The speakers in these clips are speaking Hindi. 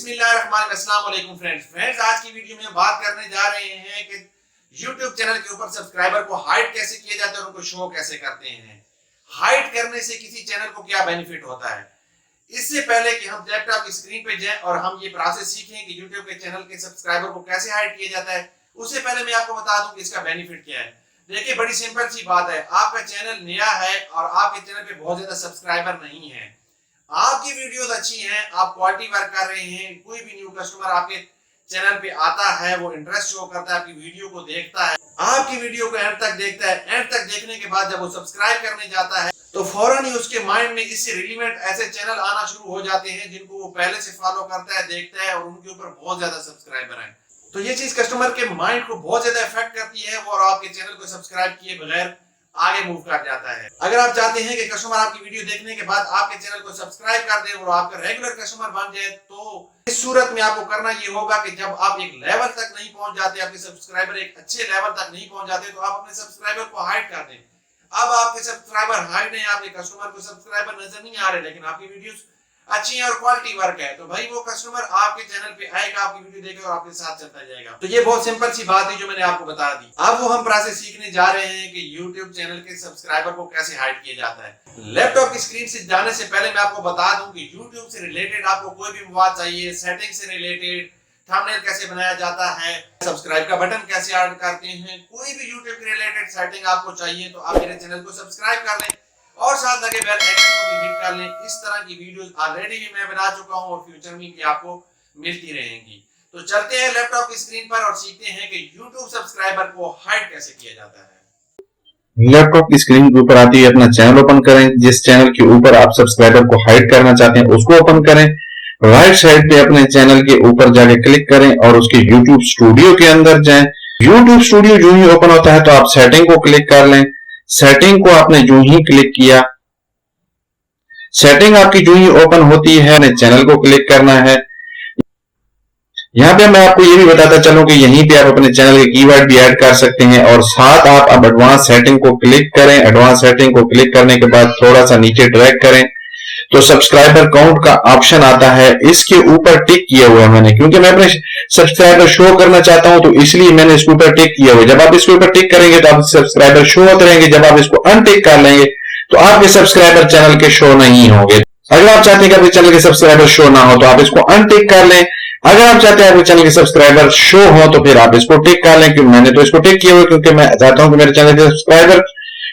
बिस्मिल्लाहिर्रहमानिर्रहीम। फ्रेंड्स आज की वीडियो में बात करने जा रहे हैं कि YouTube चैनल के ऊपर सब्सक्राइबर को हाइड कैसे किया जाता है और उनको शो कैसे करते हैं। हाइड करने से किसी चैनल को क्या बेनिफिट होता है। इससे पहले कि हम लैपटॉप की स्क्रीन पे जाएं और हम ये प्रोसेस सीखें कि YouTube के चैनल के सब्सक्राइबर को कैसे हाइड किया जाता है, उससे पहले मैं आपको बता दूं कि इसका बेनिफिट क्या है। देखिए, बड़ी सिंपल सी बात है। आपका चैनल नया है और आपके चैनल पे बहुत ज्यादा सब्सक्राइबर नहीं है, आपकी वीडियोस अच्छी हैं, आप क्वालिटी वर्क कर रहे हैं, कोई भी न्यू कस्टमर आपके चैनल पे आता है, वो इंटरेस्ट शो करता है, आपकी वीडियो को देखता है, आपकी वीडियो को एंड तक देखता है। एंड तक देखने के बाद जब वो सब्सक्राइब करने जाता है तो फौरन ही उसके माइंड में इससे रिलेवेंट ऐसे चैनल आना शुरू हो जाते हैं जिनको वो पहले से फॉलो करता है, देखता है और उनके ऊपर बहुत ज्यादा सब्सक्राइबर हैं। तो ये चीज कस्टमर के माइंड को बहुत ज्यादा इफेक्ट करती है और आपके चैनल को सब्सक्राइब किए बगैर आगे मूव कर जाता है। अगर आप चाहते हैं कि कस्टमर आपकी वीडियो देखने के बाद आपके चैनल को सब्सक्राइब कर दे और आपका रेगुलर कस्टमर बन जाए, तो इस सूरत में आपको करना ये होगा कि जब आप एक लेवल तक नहीं पहुंच जाते, आपके सब्सक्राइबर एक अच्छे लेवल तक नहीं पहुंच जाते, तो आप अपने सब्सक्राइबर को हाइड कर दें। अब आपके सब्सक्राइबर हाइड है, आपके कस्टमर को सब्सक्राइबर नजर नहीं आ रहे, लेकिन आपकी वीडियोस अच्छी है और क्वालिटी वर्क है, तो भाई वो कस्टमर आपके चैनल पे आएगा, आपकी वीडियो देखेगा और आपके साथ चलता जाएगा। तो ये बहुत सिंपल सी बात है जो मैंने आपको बता दी। अब वो हम प्रोसेस सीखने जा रहे हैं कि YouTube चैनल के सब्सक्राइबर को कैसे हाइड किया जाता है। लैपटॉप की स्क्रीन से जाने से पहले मैं आपको बता दूं कि YouTube से रिलेटेड आपको कोई भी मवाद चाहिए, सेटिंग से रिलेटेड, थंबनेल कैसे बनाया जाता है, सब्सक्राइब का बटन कैसे ऐड करते हैं, कोई भी YouTube के रिलेटेड सेटिंग आपको चाहिए तो आप मेरे चैनल को सब्सक्राइब कर लें और साथ लगे बेल आइकन को भी हिट कर लें। इस तरह की वीडियोस ऑलरेडी भी मैं बना चुका हूं और फ्यूचर में भी आपको मिलती रहेंगी। तो चलते हैं लैपटॉप की स्क्रीन पर और सीखते हैं कि YouTube सब्सक्राइबर को हाइड कैसे किया जाता है। लैपटॉप की स्क्रीन के ऊपर आती है, अपना चैनल ओपन करें। जिस चैनल के ऊपर आप सब्सक्राइबर को हाइड करना चाहते हैं उसको ओपन करें। राइट साइड पे अपने चैनल के ऊपर जाके क्लिक करें और उसके YouTube स्टूडियो के अंदर जाएं। YouTube स्टूडियो जो ही ओपन होता है तो आप सेटिंग को क्लिक कर लें। सेटिंग को आपने जो ही क्लिक किया, सेटिंग आपकी जो ही ओपन होती है, अपने चैनल को क्लिक करना है। यहां पे मैं आपको ये भी बताता चलूं कि यहीं पे आप अपने चैनल के कीवर्ड भी ऐड कर सकते हैं और साथ आप अब एडवांस सेटिंग को क्लिक करें। एडवांस सेटिंग को क्लिक करने के बाद थोड़ा सा नीचे ड्रैग करें तो सब्सक्राइबर काउंट का ऑप्शन आता है। इसके ऊपर टिक किया हुआ है मैंने, क्योंकि मैं अपने सब्सक्राइबर शो करना चाहता हूं तो इसलिए मैंने इसके ऊपर टिक किया हुआ है। जब आप इसके ऊपर टिक करेंगे तो आपके सब्सक्राइबर शो होते रहेंगे। जब आप इसको अनटिक कर लेंगे तो आपके सब्सक्राइबर चैनल के शो नहीं होंगे। अगर आप चाहते हैं कि आपके चैनल के सब्सक्राइबर शो ना हो तो आप इसको अनटिक कर लें। अगर आप चाहते हैं आपके चैनल के सब्सक्राइबर शो हो तो फिर आप इसको टिक कर लें, क्योंकि मैंने तो इसको टिक किया हुआ क्योंकि मैं चाहता हूं कि मेरे चैनल के सब्सक्राइबर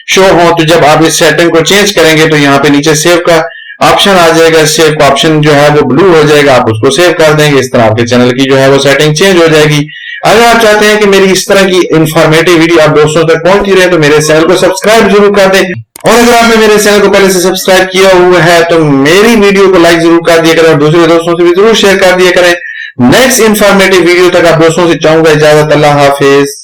शो हो। तो जब आप इस सेटिंग को चेंज करेंगे तो यहाँ पे नीचे सेव का ऑप्शन आ जाएगा। सेव का ऑप्शन जो है वो ब्लू हो जाएगा, आप उसको सेव कर देंगे। इस तरह आपके चैनल की जो है वो सेटिंग चेंज हो जाएगी। अगर आप चाहते हैं कि मेरी इस तरह की इंफॉर्मेटिव वीडियो आप दोस्तों तक पहुंचती रहे तो मेरे चैनल को सब्सक्राइब जरूर कर दें। और अगर आपने मेरे चैनल को पहले से सब्सक्राइब किया हुआ है तो मेरी वीडियो को लाइक जरूर कर दिया करें और दूसरे दोस्तों से भी जरूर शेयर कर दिया करें। नेक्स्ट इंफॉर्मेटिव वीडियो तक आप दोस्तों से चाहूंगा इजाजत। अल्लाह हाफिज।